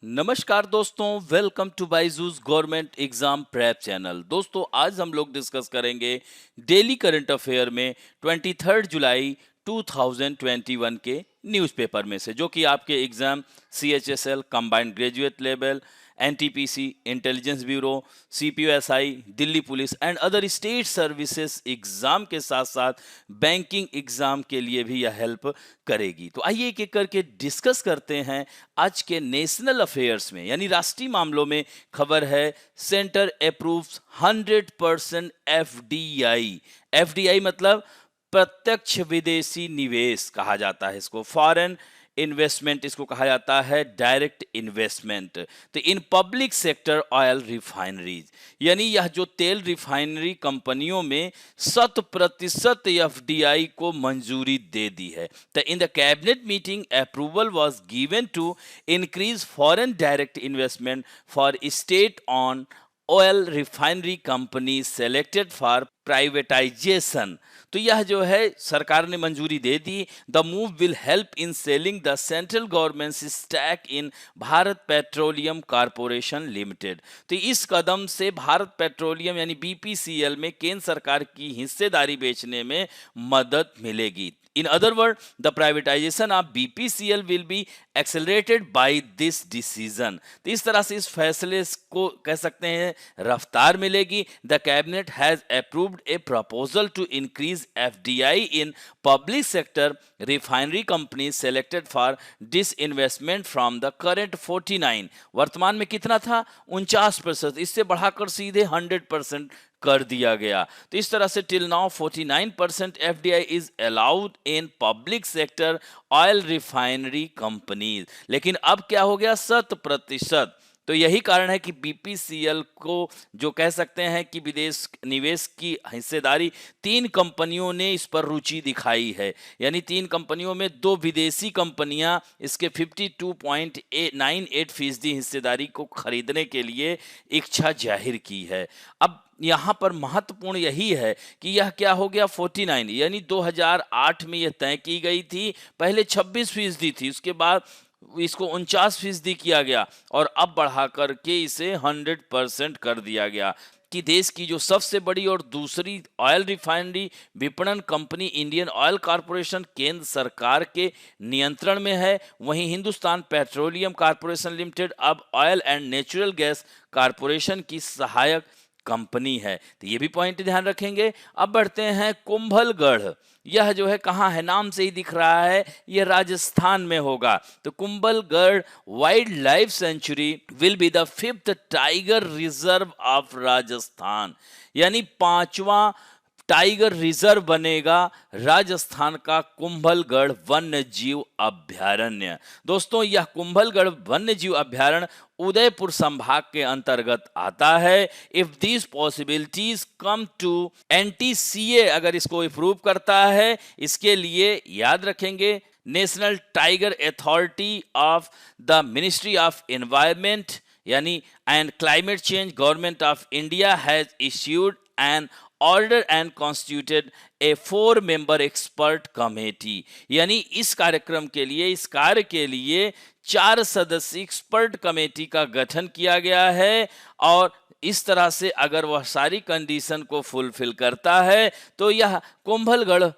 नमस्कार दोस्तों, welcome to Byju's government exam prep channel. दोस्तों आज हम लोग डिस्कस करेंगे डेली करंट अफेयर में 23 जुलाई 2021 के न्यूज़पेपर में से, जो कि आपके exam CHSL combined graduate level, NTPC intelligence bureau, CPUSI Delhi police and other state services exam के साथ साथ बैंकिंग एग्जाम के लिए भी यह हेल्प करेगी। तो आइए एक एक करके डिस्कस करते हैं। आज के नेशनल अफेयर्स में यानी राष्ट्रीय मामलों में खबर है, सेंटर अप्रूव्स 100% FDI। FDI मतलब प्रत्यक्ष विदेशी निवेश कहा जाता है इसको, फॉरेन इन्वेस्टमेंट इसको कहा जाता है, डायरेक्ट इन्वेस्टमेंट। तो इन पब्लिक सेक्टर ऑयल रिफाइनरीज, यानी यह जो तेल रिफाइनरी कंपनियों में 100% FDI को मंजूरी दे दी है। तो in the cabinet meeting approval was given to increase foreign direct investment for state on oil refinery company selected for privatisation. तो यह जो है सरकार ने मंजूरी दे दी। The move will help in selling the central government stake in Bharat Petroleum Corporation Limited. तो इस कदम से भारत पेट्रोलियम यानी BPCL में केंद्र सरकार की हिस्सेदारी बेचने में मदद मिलेगी। In other words, the privatization of BPCL will be accelerated by this decision। तो इस तरह से इस फैसले को कह सकते हैं रफ्तार मिलेगी। The cabinet has approved a proposal to increase FDI in public sector refinery companies selected for disinvestment from the current 49, वर्तमान में कितना था 49%, इससे बढ़ाकर सीधे 100% कर दिया गया। तो इस तरह से till now 49% FDI is allowed in public sector oil refinery companies, लेकिन अब क्या हो गया 100%। तो यही कारण है कि BPCL को जो कह सकते हैं कि विदेश निवेश की हिस्सेदारी 3 कंपनियों ने इस पर रुचि दिखाई है, यानी 3 कंपनियों में 2 विदेशी कंपनियां इसके 52.98% हिस्सेदारी को खरीदने के लिए इच्छा जाहिर की है। अब यहाँ पर महत्वपूर्ण यही है कि यह क्या हो गया 49, यानी 2008 में यह तय की गई थी, पहले 26% थी, उसके बाद इसको 49% किया गया और अब बढ़ा करके इसे 100% कर दिया गया कि देश की जो सबसे बड़ी और दूसरी ऑयल रिफाइनरी विपणन कंपनी इंडियन ऑयल कॉरपोरेशन केंद्र सरकार के नियंत्रण में है, वहीं हिंदुस्तान पेट्रोलियम कॉरपोरेशन लिमिटेड अब oil and natural gas corporation की सहायक कंपनी है। तो ये भी पॉइंट ध्यान रखेंगे। अब बढ़ते हैं कुंभलगढ़, यह जो है कहाँ है, नाम से ही दिख रहा है यह राजस्थान में होगा। तो Kumbhalgarh wild life sanctuary will be the 5th tiger reserve of Rajasthan, यानी 5वां टाइगर रिजर्व बनेगा राजस्थान का कुंभलगढ़ वन्य जीव अभ्यारण्य। दोस्तों यह कुंभलगढ़ वन्य जीव अभ्यारण्य उदयपुर संभाग के अंतर्गत आता है। If this possibilities come to NTCA, अगर इसको अप्रूव करता है, इसके लिए याद रखेंगे national tiger authority of the ministry of environment यानी and climate change government of India has issued an order and constituted a 4-member expert committee, यानी इस कार्यक्रम के लिए, इस कार्य के लिए 4 सदस्यीय एक्सपर्ट कमेटी का गठन किया गया है। और इस तरह से अगर वह सारी कंडीशन को फुलफिल करता है तो यह Kumbhalgarh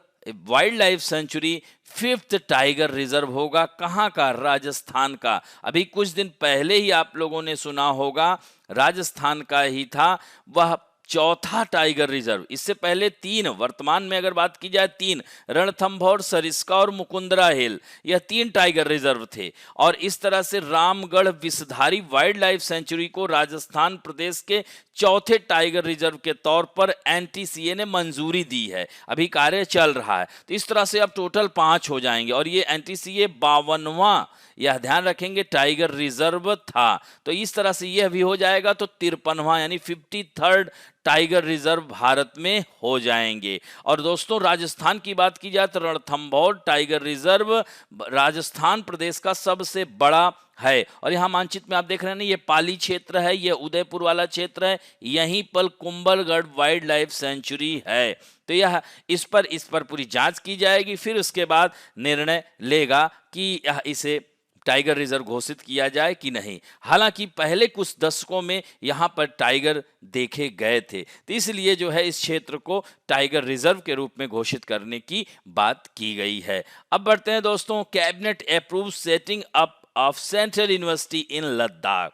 wild life sanctuary 5th tiger reserve होगा। कहाँ का? राजस्थान का। अभी कुछ दिन पहले ही आप लोगों ने सुना होगा राजस्थान का ही था वह 4था टाइगर रिजर्व। इससे पहले 3, वर्तमान में अगर बात की जाए 3, रणथंभौर, सरिस्का और मुकुंदरा हिल, यह 3 टाइगर रिजर्व थे। और इस तरह से Ramgarh Vishdhari wild life sanctuary को राजस्थान प्रदेश के 4थे टाइगर रिजर्व के तौर पर NTCA ने मंजूरी दी है, अभी कार्य चल रहा है। तो इस तरह से अब टोटल 5 हो जाएंगे और ये NTCA 52वां, यह ध्यान रखेंगे, टाइगर रिजर्व था। तो इस तरह से यह भी हो जाएगा तो 53वां यानी 53rd टाइगर रिजर्व भारत में हो जाएंगे। और दोस्तों राजस्थान की बात की जाए तो रणथंभौर टाइगर रिजर्व राजस्थान प्रदेश का सबसे बड़ा है। और यहाँ मानचित्र में आप देख रहे हैं ना, ये पाली क्षेत्र है, ये उदयपुर वाला क्षेत्र है, यहीं पर कुंभलगढ़ वाइल्ड लाइफ सेंचुरी है। तो यह इस पर पूरी जांच की जाएगी, फिर उसके बाद निर्णय लेगा कि यह इसे टाइगर रिजर्व घोषित किया जाए कि नहीं। हालांकि पहले कुछ दशकों में यहाँ पर टाइगर देखे गए थे, तो इसलिए जो है इस क्षेत्र को टाइगर रिजर्व के रूप में घोषित करने की बात की गई है। अब बढ़ते हैं दोस्तों, cabinet approve setting up of central university in Ladakh.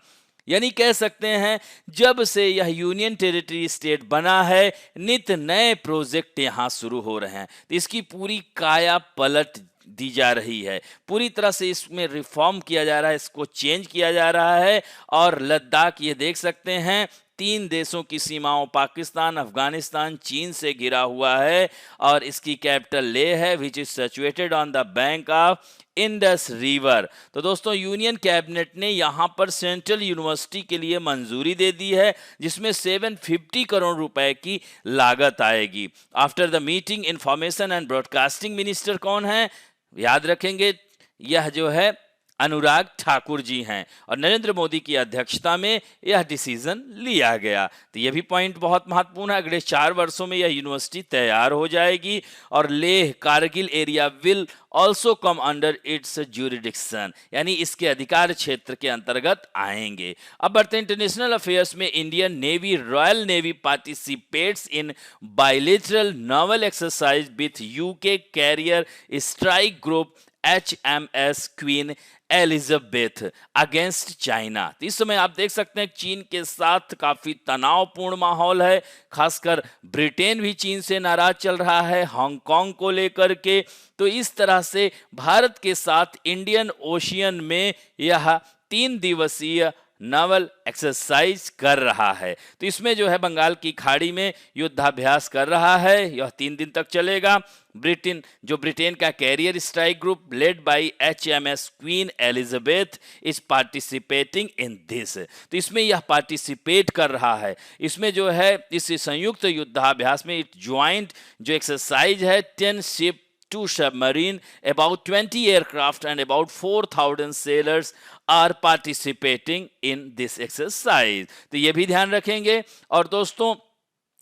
यानी कह सकते हैं जब से यह यूनियन टेरिटरी स्टेट बना है, नित नए प्रोजेक्ट यहाँ शुरू हो रहे हैं, तो इसकी पूरी काया पलट दी जा रही है। पूरी तरह से इसमें रिफॉर्म किया जा रहा है, इसको चेंज किया जा रहा है। और लद्दाख ये देख सकते हैं 3 देशों की सीमाओं पाकिस्तान, अफगानिस्तान, चीन से घिरा हुआ है और इसकी कैपिटल लेह है, which is situated on the bank of Indus river. तो दोस्तों यूनियन कैबिनेट ने यहाँ पर सेंट्रल यूनिवर्सिटी के लिए मंजूरी दे दी है, जिसमें 750 करोड़ रुपए की लागत आएगी। After the meeting information and broadcasting minister कौन है, याद रखेंगे यह जो है अनुराग ठाकुर जी हैं, और नरेंद्र मोदी की अध्यक्षता में यह डिसीजन लिया गया। तो यह भी पॉइंट बहुत महत्वपूर्ण है। अगले 4 वर्षों में यह यूनिवर्सिटी तैयार हो जाएगी और Leh Kargil area will also come under its jurisdiction, यानी इसके अधिकार क्षेत्र के अंतर्गत आएंगे। अब बढ़ते हैं इंटरनेशनल अफेयर्स में। Indian navy, royal navy participates in bilateral novel exercise with UK carrier strike group HMS queen Elizabeth against China. तो इस समय आप देख सकते हैं चीन के साथ काफी तनावपूर्ण माहौल है, खासकर ब्रिटेन भी चीन से नाराज चल रहा है हांगकांग को लेकर के। तो इस तरह से भारत के साथ इंडियन ओशियन में यह 3 दिवसीय नावल एक्सरसाइज कर रहा है। तो इसमें जो है बंगाल की खाड़ी में युद्धाभ्यास कर रहा है, यह 3 दिन तक चलेगा। ब्रिटेन का carrier strike group led by HMS queen Elizabeth is participating in this. तो इसमें यह पार्टिसिपेट कर रहा है। इसमें जो है इस संयुक्त युद्धाभ्यास में ज्वाइंट जो एक्सरसाइज है 10 ship, 2 submarine, about 20 aircraft and about 4,000 sailors are participating in this exercise। तो ये भी ध्यान रखेंगे। और दोस्तों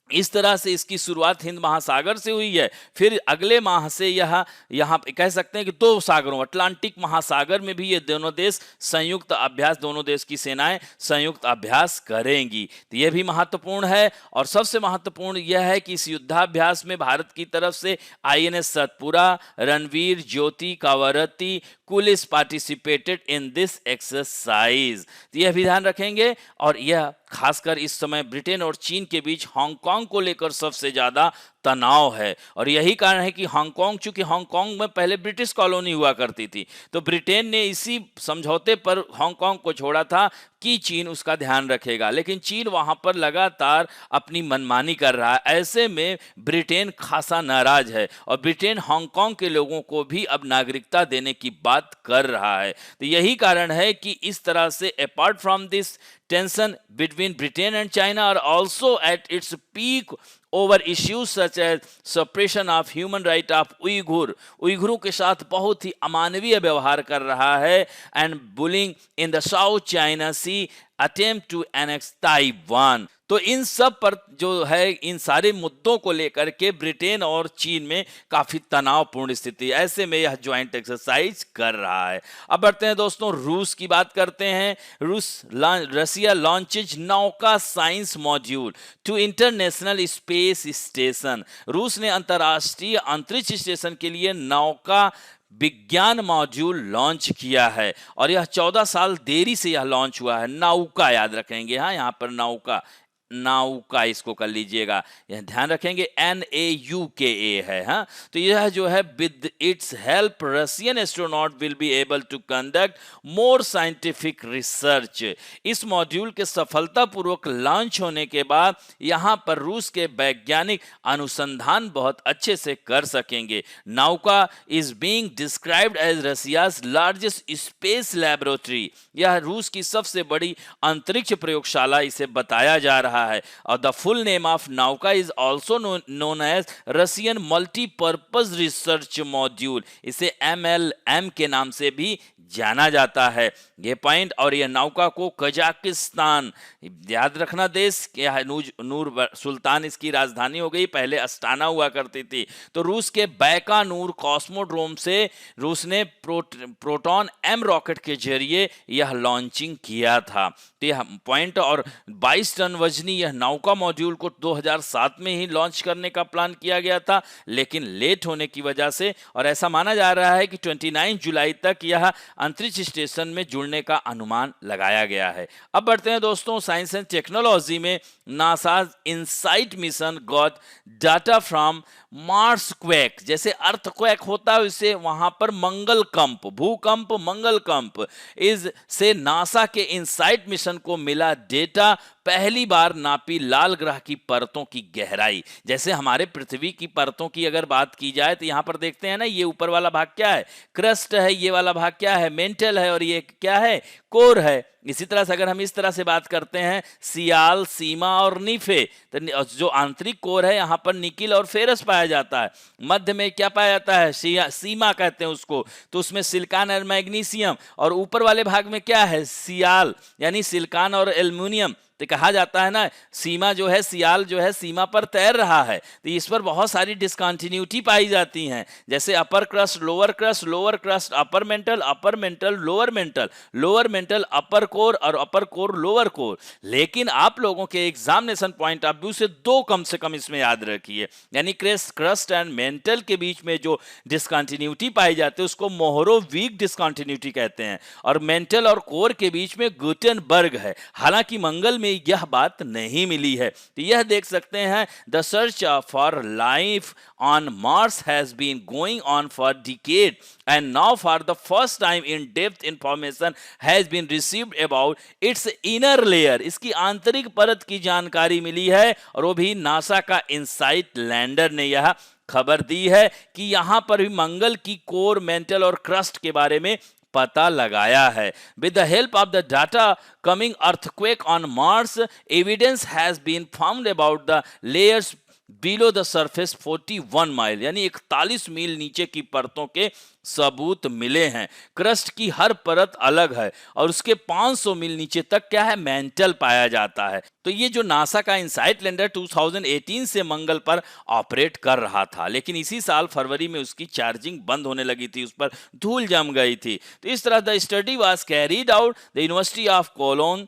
इस तरह से इसकी शुरुआत हिंद महासागर से हुई है, फिर अगले माह से यहाँ कह सकते हैं कि 2 सागरों अटलांटिक महासागर में भी ये दोनों देश संयुक्त अभ्यास, दोनों देश की सेनाएं संयुक्त अभ्यास करेंगी। तो ये भी महत्वपूर्ण है। और सबसे महत्वपूर्ण यह है कि इस युद्धाभ्यास में भारत की तरफ से INS Satpura, Ranvir, Jyoti, Kavaratti, Kulish participated in this exercise. तो यह भी ध्यान रखेंगे। और यह खासकर इस समय ब्रिटेन और चीन के बीच हांगकांग को लेकर सबसे ज्यादा तनाव है, और यही कारण है कि हांगकांग, चूंकि हांगकांग में पहले ब्रिटिश कॉलोनी हुआ करती थी, तो ब्रिटेन ने इसी समझौते पर हांगकांग को छोड़ा था कि चीन उसका ध्यान रखेगा, लेकिन चीन वहां पर लगातार अपनी मनमानी कर रहा है। ऐसे में ब्रिटेन खासा नाराज है और ब्रिटेन हांगकांग के लोगों को भी अब नागरिकता देने की बात कर रहा है। तो यही कारण है कि इस तरह से apart from this tension between Britain and China are also at its peak over issues such as suppression of human right of उइघुरों के साथ बहुत ही अमानवीय व्यवहार कर रहा है, and bullying in the South China Sea, attempt to annex Taiwan। तो इन सब पर जो है इन सारे मुद्दों को लेकर के ब्रिटेन और चीन में काफी तनावपूर्ण स्थिति, ऐसे में यह ज्वाइंट एक्सरसाइज कर रहा है। अब बढ़ते हैं दोस्तों, रूस की बात करते हैं। रसिया लॉन्चेज नौका science module to international space station. रूस ने अंतर्राष्ट्रीय अंतरिक्ष स्टेशन के लिए नौका विज्ञान मॉड्यूल लॉन्च किया है, और यह 14 साल देरी से यह लॉन्च हुआ है। नौका याद रखेंगे, हाँ यहाँ पर नौका इसको कर लीजिएगा, यह ध्यान रखेंगे NAUKA है। हाँ, तो यह जो है with its help Russian astronaut will be able to conduct more scientific research. इस मॉड्यूल के सफलतापूर्वक लॉन्च होने के बाद यहाँ पर रूस के वैज्ञानिक अनुसंधान बहुत अच्छे से कर सकेंगे। Nauka is being described as Russia's largest space laboratory. यह रूस की सबसे बड़ी अंतरिक्ष प्रयोगशाला इसे बताया जा रहा रहा है। और the full name of Nauka is also known as Russian multipurpose research module, इसे MLM के नाम से भी जाना जाता है। ये पॉइंट, और ये नौका को कजाकिस्तान, याद रखना देश क्या है, नूर सुल्तान इसकी राजधानी हो गई, पहले अस्ताना हुआ करती थी। तो रूस के बैकानूर कॉस्मोड्रोम से रूस ने प्रोटॉन M रॉकेट के जरिए यह लॉन्चिंग किया था। तो यह पॉइंट, और 22 टन वजनी यह नौका मॉड्यूल को 2007 में ही लॉन्च करने का प्लान किया गया था, लेकिन लेट होने की वजह से, और ऐसा माना जा रहा है कि 29 जुलाई तक यह अंतरिक्ष स्टेशन में जुड़ने का अनुमान लगाया गया है। अब बढ़ते हैं दोस्तों साइंस एंड टेक्नोलॉजी में। NASA insight mission got data from Mars quake, जैसे अर्थक्वेक होता है उससे वहां पर मंगल कंप, भूकंप, मंगल कंप, इस से नासा के इनसाइट मिशन को मिला डेटा। पहली बार नापी लाल ग्रह की परतों की गहराई। जैसे हमारे पृथ्वी की परतों की अगर बात की जाए तो यहां पर देखते हैं ना, ये ऊपर वाला भाग क्या है, क्रस्ट है, ये वाला भाग क्या है, मेंटल है, और ये क्या है, कोर है। इसी तरह से अगर हम इस तरह से बात करते हैं सियाल, सीमा और नीफे, तो जो आंतरिक कोर है यहाँ पर निकिल और फेरस पाया जाता है। मध्य में क्या पाया जाता है, सीमा कहते हैं उसको, तो उसमें सिलिकॉन और मैग्नीशियम, और ऊपर वाले भाग में क्या है, सियाल यानी सिलिकॉन और एल्युमिनियम। तो कहा जाता है ना, सीमा जो है, सियाल जो है सीमा पर तैर रहा है, तो इस पर बहुत सारी डिस्कंटिन्यूटी पाई जाती हैं, जैसे upper crust, lower crust, lower crust upper mantle lower mantle, lower mantle upper core, और अपर कोर लोअर कोर। लेकिन आप लोगों के एग्जामिनेशन पॉइंट ऑफ व्यू से दो कम से कम इसमें याद रखिए, यानी क्रस्ट एंड मेंटल के बीच में जो डिस्कंटिन्यूटी पाई जाती है उसको मोहरोवीक डिस्कंटिन्यूटी कहते हैं, और मेंटल और कोर के बीच में गुटेनबर्ग है। हालांकि मंगल में यह बात नहीं मिली है। तो यह देख सकते हैं, the search for life on Mars has been going on for decade and now for the first time in depth information has been received about its inner layer, इसकी आंतरिक परत की जानकारी मिली है, और वो भी नासा का इनसाइट लैंडर ने यह खबर दी है कि यहां पर भी मंगल की कोर, मेंटल और क्रस्ट के बारे में पता लगाया है। With the help of the data coming earthquake on Mars, evidence has been found about the layers below the surface 41 mile, यानी 41 मील नीचे की परतों के सबूत मिले हैं। क्रस्ट की हर परत अलग है, और उसके 500 मील नीचे तक क्या है, मेंटल पाया जाता है। तो ये जो नासा का इनसाइट लैंडर 2018 से मंगल पर ऑपरेट कर रहा था, लेकिन इसी साल फरवरी में उसकी चार्जिंग बंद होने लगी थी, उस पर धूल जम गई थी। तो इस तरह the study was carried out the university of Cologne,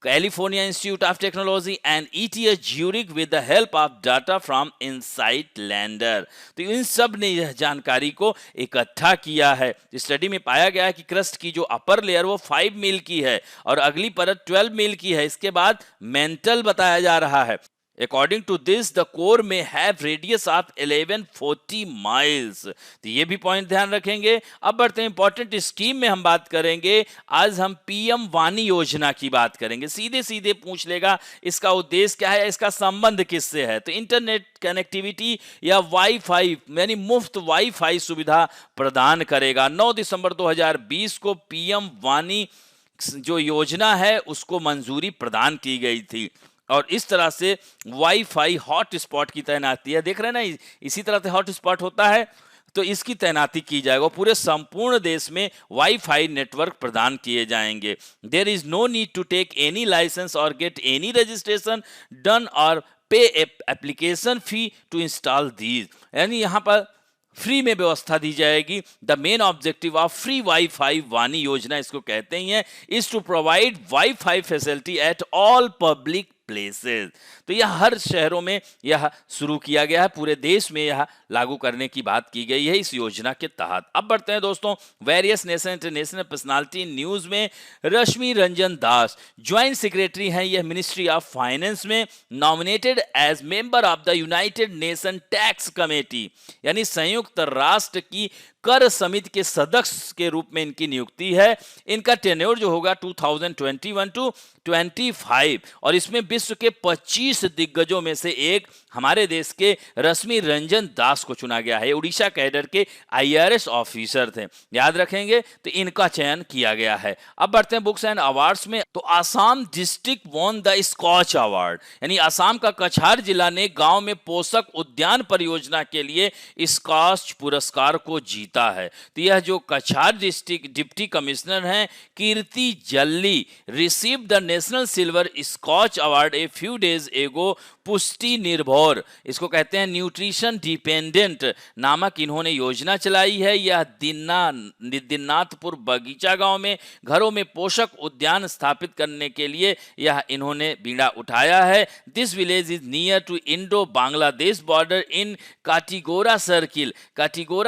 California Institute of Technology and ETH Zurich with the help of data from InSight Lander। तो इन सब ने यह जानकारी को इकट्ठा किया है। स्टडी में पाया गया है कि क्रस्ट की जो अपर लेयर वो 5 मील की है, और अगली परत 12 मील की है। इसके बाद मेंटल बताया जा रहा है। According to this, the core may have radius of 1140 miles। तो ये भी पॉइंट ध्यान रखेंगे। अब बढ़ते हैं इंपॉर्टेंट स्कीम में हम बात करेंगे। आज हम PM वाणी योजना की बात करेंगे। सीधे सीधे पूछ लेगा इसका उद्देश्य क्या है, इसका संबंध किससे है। तो इंटरनेट कनेक्टिविटी या वाईफाई यानी मुफ्त वाईफाई सुविधा प्रदान करेगा। 9 दिसंबर 2020 को PM वाणी जो योजना है उसको मंजूरी प्रदान की गई थी, और इस तरह से वाईफाई हॉटस्पॉट की तैनाती है, देख रहे हैं ना, इसी तरह से हॉटस्पॉट होता है तो इसकी तैनाती की जाएगी। पूरे संपूर्ण देश में वाईफाई नेटवर्क प्रदान किए जाएंगे। There is no need to take any licence और गेट एनी रजिस्ट्रेशन डन और pay application fee to install these, यानी यहाँ पर फ्री में व्यवस्था दी जाएगी। The main objective of free wifi Vani योजना इसको कहते हैं, is to provide wifi facility at all public places. तो यह हर शहरों में यह शुरू किया गया है, पूरे देश में यह लागू करने की बात की गई है इस योजना के तहत। अब बढ़ते हैं दोस्तों various national international personality news में। रश्मि रंजन दास ज्वाइंट सेक्रेटरी हैं यह मिनिस्ट्री ऑफ फाइनेंस में, nominated as member of the united nation tax committee, यानी संयुक्त राष्ट्र की कर समिति के सदस्य के रूप में इनकी नियुक्ति है। इनका टेन्योर जो होगा 2021 टू 25 और इसमें विश्व के 25 दिग्गजों में से एक हमारे देश के रश्मि रंजन दास को चुना गया है। उड़ीसा कैडर के IRS ऑफिसर थे, याद रखेंगे, तो इनका चयन किया गया है। अब बढ़ते हैं बुक्स एंड अवार्ड्स में। तो Assam district won the Scotch award, यानी आसाम का कछार जिला ने गांव में पोषक उद्यान परियोजना के लिए स्कॉच पुरस्कार को जीता है। तो यह जो कछार डिस्ट्रिक्ट डिप्टी कमिश्नर हैं Kirti Jalli receive the national silver scotch award a few days ago. Pushti निर्भर, इसको कहते हैं न्यूट्रिशन डिपेंडेंट नामक इन्होंने योजना चलाई है। यह दिन्नाथपुर बगीचा गांव में घरों में पोषक उद्यान स्थापित करने के लिए यह इन्होंने बीड़ा उठाया है। This village is near to Indo Bangladesh border in Katigora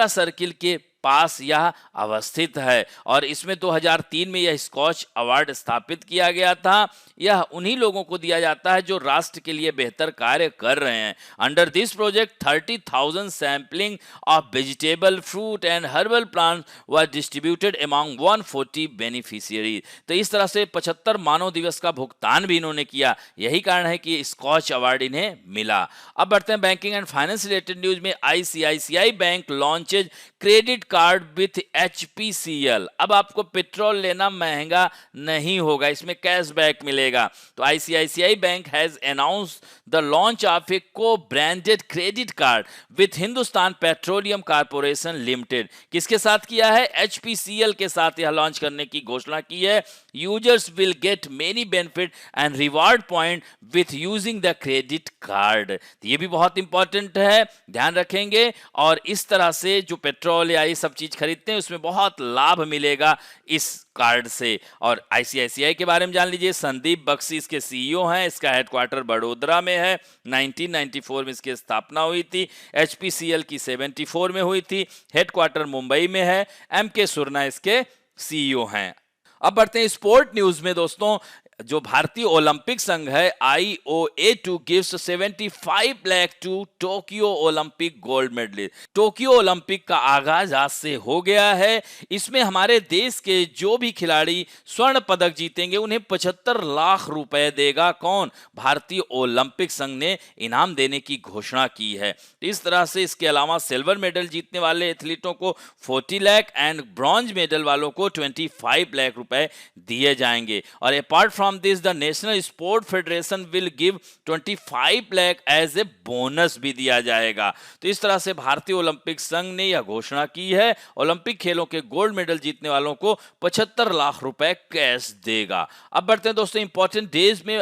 circle के पास यह अवस्थित है और इसमें 2003 में यह स्कॉच अवार्ड स्थापित किया गया था। यह उन्हीं लोगों को दिया जाता है जो राष्ट्र के लिए बेहतर कार्य कर रहे हैं। Under this project 30,000 sampling of vegetable, fruit and herbal plant were distributed among 140 beneficiary. तो इस तरह से 75 मानव दिवस का भुगतान भी इन्होंने किया। यही कारण है कि स्कॉच अवार्ड इन्हें मिला। अब बढ़ते हैं banking and finance related news में। ICICI bank launches credit card with HPCL। अब आपको पेट्रोल लेना महंगा नहीं होगा, इसमें कैशबैक मिलेगा। तो ICICI bank has announced the launch of a co branded credit card with Hindustan petroleum corporation Limited. किसके साथ किया है? HPCL के साथ यह लॉन्च करने की घोषणा की है। Users will get many benefit and reward point with using the credit card. ये भी बहुत इंपॉर्टेंट है, ध्यान रखेंगे। और इस तरह से जो पेट्रोल या ये सब चीज खरीदते हैं उसमें बहुत लाभ मिलेगा इस कार्ड से। और ICICI के बारे में जान लीजिए। संदीप बख्शी इसके CEO हैं। इसका हेडक्वार्टर बड़ोदरा में है। 1994 में इसकी स्थापना हुई थी। HPCL की 74 में हुई थी। हेडक्वार्टर मुंबई में है। MK सुरना इसके CEO हैं। अब बढ़ते हैं स्पोर्ट न्यूज में दोस्तों। जो भारतीय ओलंपिक संघ है IOA2 gives 75 lakh to Tokyo Olympic gold medallist. Tokyo Olympic का आगाज आज से हो गया है। इसमें हमारे देश के जो भी खिलाड़ी स्वर्ण पदक जीतेंगे उन्हें 75 लाख रुपए देगा कौन? भारतीय ओलंपिक संघ ने इनाम देने की घोषणा की है। इस तरह से इसके अलावा सिल्वर मेडल जीतने वाले एथलीटों को 40 लाख एंड ब्रॉन्ज मेडल वालों को 25 लाख रुपए दिए जाएंगे। और apart from this the national sport federation will give 25 lakh as a bonus भी दिया जाएगा। तो इस तरह से भारतीय ओलंपिक संघ ने यह घोषणा की है। ओलंपिक खेलों के गोल्ड मेडल जीतने वालों को 75 लाख रुपए कैश देगा। अब बढ़ते हैं दोस्तों इंपॉर्टेंट डेज में।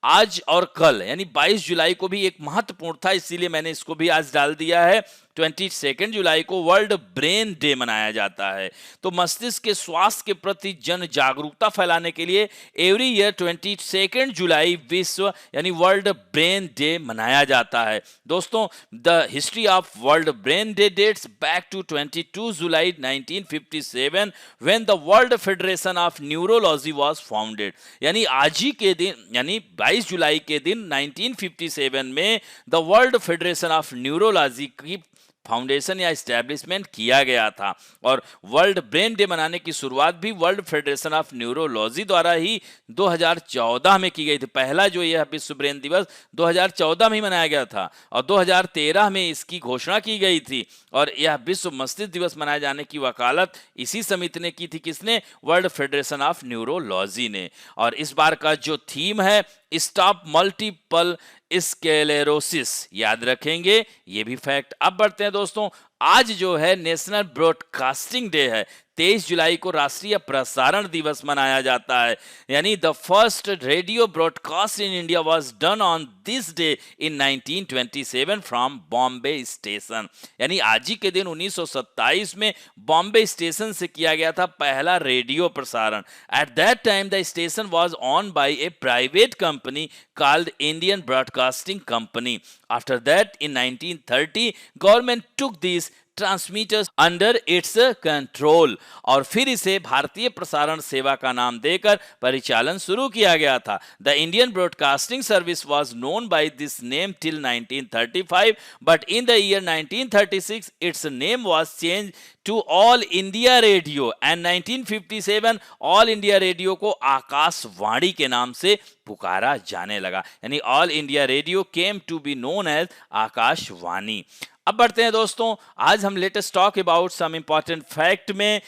आज और कल यानी 22 जुलाई को भी एक महत्वपूर्ण था, इसीलिए मैंने इसको भी आज डाल दिया है। 22 जुलाई को वर्ल्ड ब्रेन डे मनाया जाता है। तो मस्तिष्क के स्वास्थ्य के प्रति जन जागरूकता फैलाने के लिए एवरी ईयर 22 जुलाई विश्व यानी वर्ल्ड ब्रेन डे मनाया जाता है। दोस्तों the history of world brain day dates back to 22 July 1957 when the world federation of neurology was founded. यानी आज ही के दिन यानी 22 जुलाई के दिन 1957 में the world federation of neurology की फाउंडेशन या एस्टैब्लिशमेंट किया गया था। और वर्ल्ड ब्रेन डे मनाने की शुरुआत भी वर्ल्ड फेडरेशन ऑफ न्यूरोलॉजी द्वारा ही 2014 में की गई थी। पहला जो यह विश्व ब्रेन दिवस 2014 में ही मनाया गया था और 2013 में इसकी घोषणा की गई थी। और यह विश्व मस्तिष्क दिवस मनाए जाने की वकालत इसी समिति ने की थी। किसने? वर्ल्ड फेडरेशन ऑफ न्यूरोलॉजी ने। और इस बार का जो थीम है स्टॉप मल्टीपल स्क्लेरोसिस, याद रखेंगे ये भी फैक्ट। अब बढ़ते हैं दोस्तों, आज जो है नेशनल ब्रॉडकास्टिंग डे है। 23 जुलाई को राष्ट्रीय प्रसारण दिवस मनाया जाता है। यानी the first radio broadcast in India was done on this day in 1927 from Bombay station. यानी आज ही के दिन 1927 में बॉम्बे स्टेशन से किया गया था पहला रेडियो प्रसारण। At that time the station was on by a private company called Indian broadcasting company. After that in 1930 government took this transmitters under its control और फिर इसे भारतीय प्रसारण सेवा का नाम देकर परिचालन शुरू किया गया था। The Indian broadcasting service was known by this name till 1935 but in the year 1936 its name was change to all India radio and 1957 all India radio को आकाशवाणी के नाम से पुकारा जाने लगा, यानी all India radio came to be known as Akashvani. अब बढ़ते हैं दोस्तों, आज हम latest talk about some important fact में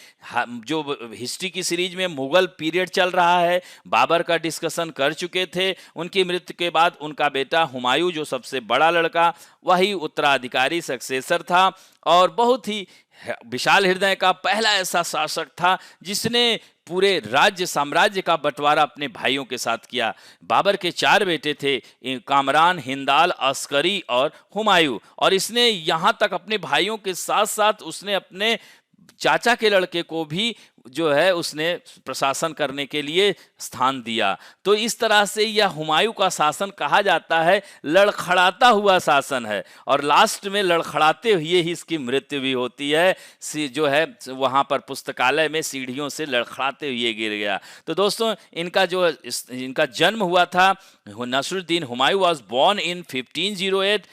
जो हिस्ट्री की सीरीज में मुगल पीरियड चल रहा है, बाबर का डिस्कशन कर चुके थे। उनकी मृत्यु के बाद उनका बेटा हुमायूं, जो सबसे बड़ा लड़का, वही उत्तराधिकारी सक्सेसर था और बहुत ही विशाल हृदय का पहला ऐसा शासक था जिसने पूरे राज्य साम्राज्य का बंटवारा अपने भाइयों के साथ किया। बाबर के 4 बेटे थे, कामरान, हिंदाल, अस्करी और हुमायूं, और इसने यहाँ तक अपने भाइयों के साथ साथ उसने अपने चाचा के लड़के को भी जो है उसने प्रशासन करने के लिए स्थान दिया। तो इस तरह से यह हुमायूं का शासन कहा जाता है लड़खड़ाता हुआ शासन है, और लास्ट में लड़खड़ाते हुए ही इसकी मृत्यु भी होती है। जो है वहाँ पर पुस्तकालय में सीढ़ियों से लड़खड़ाते हुए गिर गया। तो दोस्तों इनका जन्म हुआ था, Nasiruddin Humayun was born in 1508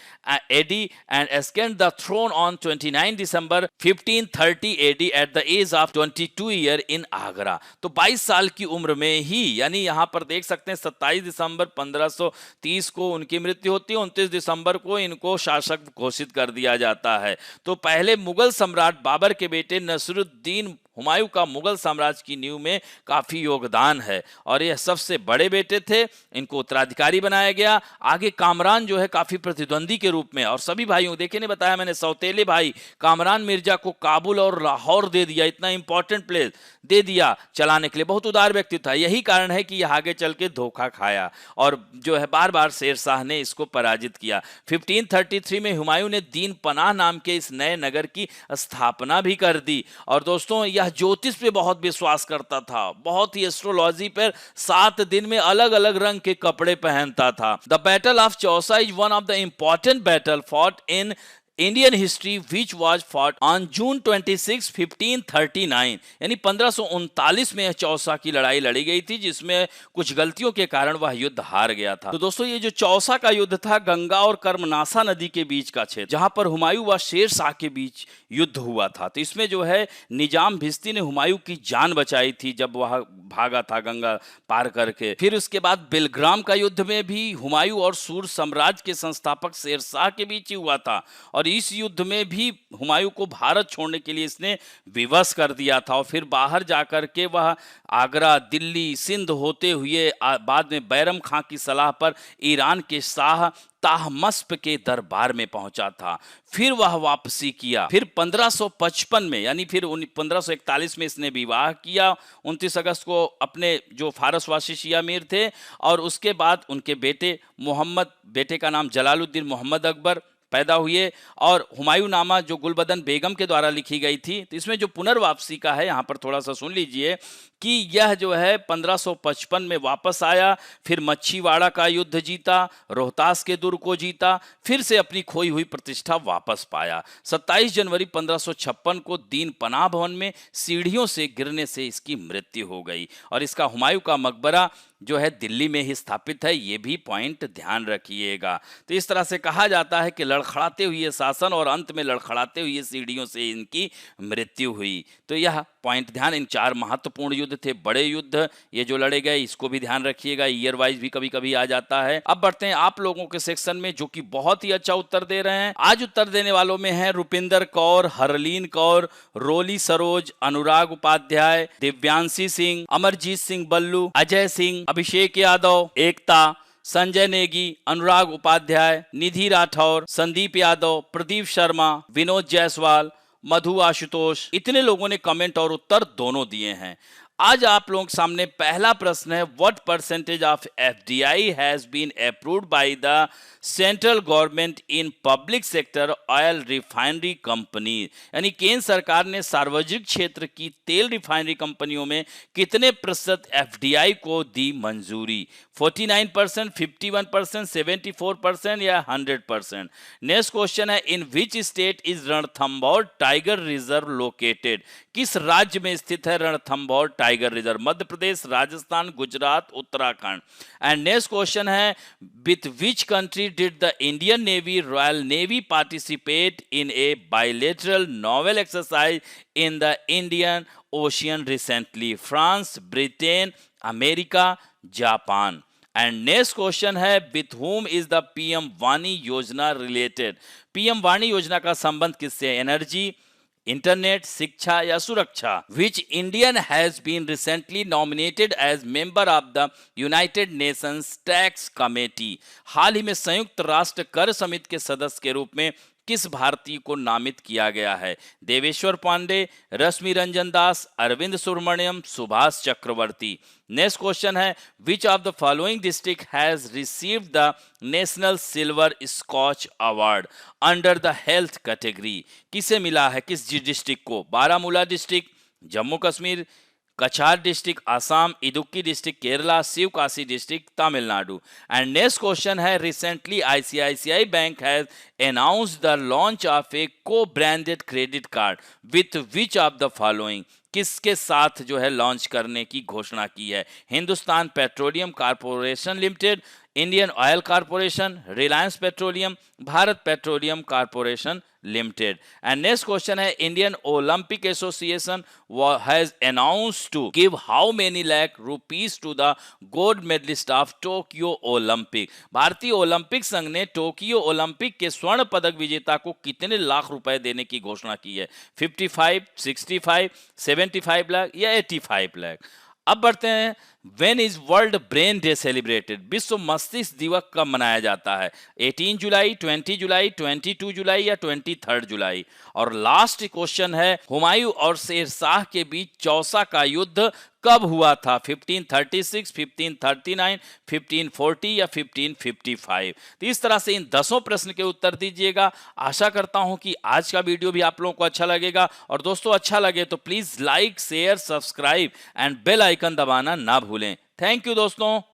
AD and ascended the throne on 29 December 1530 AD at the age of 22 year in Agra. तो 22 साल की उम्र में ही, यानी यहाँ पर देख सकते हैं 27 दिसंबर 1530 को उनकी मृत्यु होती है, 29 दिसंबर को इनको शासक घोषित कर दिया जाता है। तो पहले मुगल सम्राट बाबर के बेटे नसरुद्दीन हुमायूं का मुगल साम्राज्य की नींव में काफी योगदान है और यह सबसे बड़े बेटे थे, इनको उत्तराधिकारी बनाया गया। आगे कामरान जो है काफी प्रतिद्वंदी के रूप में, और सभी भाइयों, देखिए नहीं बताया मैंने, सौतेले भाई कामरान मिर्जा को काबुल और लाहौर दे दिया, इतना इंपॉर्टेंट प्लेस दे दिया चलाने के लिए। बहुत उदार व्यक्ति था, यही कारण है कि यह आगे चल के धोखा खाया और जो है बार बार शेर शाह ने इसको पराजित किया। 1533 में हुमायूं ने दीन पनाह नाम के इस नए नगर की स्थापना भी कर दी। और दोस्तों यह ज्योतिष पे बहुत विश्वास करता था, बहुत ही एस्ट्रोलॉजी पर 7 दिन में अलग अलग रंग के कपड़े पहनता था। The battle of Chausa is one of the important battle fought in Indian history which was fought on June 26, 1539, यानी 1539 में चौसा की लड़ाई लड़ी गई थी, जिसमें कुछ गलतियों के कारण वह युद्ध हार गया था। तो दोस्तों ये जो चौसा का युद्ध था, गंगा और कर्मनासा नदी के बीच का क्षेत्र, जहां पर हुमायूं व शेर शाह के बीच युद्ध हुआ था। तो इसमें जो है निजाम भिस्ती ने हुमायूं की जान बचाई थी जब वह भागा था गंगा पार करके। फिर उसके बाद बेलग्राम का युद्ध में भी हुमायूं और सूर साम्राज्य के संस्थापक शेर शाह के बीच ही हुआ था, और इस युद्ध में भी हुमायूं को भारत छोड़ने के लिए इसने विवश कर दिया था। और फिर बाहर जाकर के वह आगरा, दिल्ली, सिंध होते हुए बाद में बैरम खां की सलाह पर ईरान के शाह ताहमस्प के दरबार में पहुंचा था। फिर वह वापसी किया। फिर 1555 में, यानी फिर 1541 में इसने विवाह किया 29 अगस्त को अपने जो फारसवासी शिया मीर थे, और उसके बाद उनके बेटे मोहम्मद, बेटे का नाम जलालुद्दीन मोहम्मद अकबर पैदा हुए, और हुमायूं नामा जो गुलबदन बेगम के द्वारा लिखी गई थी। तो इसमें जो पुनर्वापसी का है, यहाँ पर थोड़ा सा सुन लीजिए कि यह जो है 1555 में वापस आया, फिर मच्छीवाड़ा का युद्ध जीता, रोहतास के दुर्ग को जीता, फिर से अपनी खोई हुई प्रतिष्ठा वापस पाया। 27 जनवरी 1556 को दीन पनाह भवन में सीढ़ियों से गिरने से इसकी मृत्यु हो गई, और इसका हुमायूं का मकबरा जो है दिल्ली में ही स्थापित है, ये भी पॉइंट ध्यान रखिएगा। तो इस तरह से कहा जाता है कि लड़खड़ाते हुए शासन और अंत में लड़खड़ाते हुए सीढ़ियों से इनकी मृत्यु हुई। तो यह पॉइंट ध्यान, इन 4 महत्वपूर्ण युद्ध थे, बड़े युद्ध ये जो लड़े गए, इसको भी ध्यान रखिएगा। ईयर वाइज भी कभी कभी आ जाता है। अब बढ़ते हैं आप लोगों के सेक्शन में, जो कि बहुत ही अच्छा उत्तर दे रहे हैं। आज उत्तर देने वालों में है रुपिंदर कौर, हरलीन कौर, रोली सरोज, अनुराग उपाध्याय, दिव्यांशी सिंह, अमरजीत सिंह बल्लू, अजय सिंह, अभिषेक यादव, एकता, संजय नेगी, अनुराग उपाध्याय, निधि राठौर, संदीप यादव, प्रदीप शर्मा, विनोद जायसवाल, मधु आशुतोष, इतने लोगों ने कमेंट और उत्तर दोनों दिए हैं। आज आप लोगों के सामने पहला प्रश्न है, what percentage of FDI has been approved by the central government in public sector oil refinery company, यानी केंद्र सरकार ने सार्वजनिक क्षेत्र की तेल रिफाइनरी कंपनियों में कितने प्रतिशत एफडीआई को दी मंजूरी? 49%, 51%, 74% या 100%? नेक्स्ट क्वेश्चन है, in which state is Ranthambore tiger reserve located, किस राज्य में स्थित है Ranthambore tiger reserve? Madhya Pradesh, Rajasthan, Gujarat, Uttarakhand. And next question है, with which country did the Indian navy royal navy participate in a bilateral naval exercise in the Indian ocean recently? France, Britain, America, Japan. And next question है, with whom is the PM Vani योजना related? PM Vani योजना का संबंध किससे? Energy, internet, शिक्षा या सुरक्षा? Which Indian has been recently nominated as member of the United Nations tax committee? हाल ही में संयुक्त राष्ट्र कर समिति के सदस्य के रूप में किस भारतीय को नामित किया गया है? देवेश्वर पांडे, रश्मि रंजन दास, अरविंद सुब्रमण्यम, सुभाष चक्रवर्ती। नेक्स्ट क्वेश्चन है, which of the following district has received the national silver scotch award under the health category? किसे मिला है, किस डिस्ट्रिक्ट को? Baramulla district, Jammu Kashmir, Cachar district Assam, Idukki district Kerala, Sivakasi district Tamil Nadu. And next question है, recently ICICI bank has announced the launch of a co branded credit card with which of the following? किसके साथ जो है लॉन्च करने की घोषणा की है? Hindustan petroleum corporation limited, Indian oil corporation, Reliance petroleum, Bharat petroleum corporation limited. And next question है, Indian Olympic association has announced to give how many lakh rupees to the gold medalist of Tokyo Olympic? भारतीय Olympic संघ ने Tokyo Olympic के स्वर्ण पदक विजेता को कितने लाख रुपए देने की घोषणा की है? 55, 65, 75 लाख या 85 लाख? अब बढ़ते हैं, when is world brain day celebrated? विश्व मस्तिष्क दिवस कब मनाया जाता है? 18 जुलाई, 20 जुलाई, 22 जुलाई या 23 जुलाई? और लास्ट क्वेश्चन है, हुमायूं और शेर शाह के बीच चौसा का युद्ध कब हुआ था? 1536, 1539, 1540 या 1555? तो इस तरह से इन 10 प्रश्न के उत्तर दीजिएगा। आशा करता हूं कि आज का वीडियो भी आप लोगों को अच्छा लगेगा। और दोस्तों, अच्छा लगे तो please like, share, subscribe and bell icon दबाना ना भूलें। थैंक यू दोस्तों।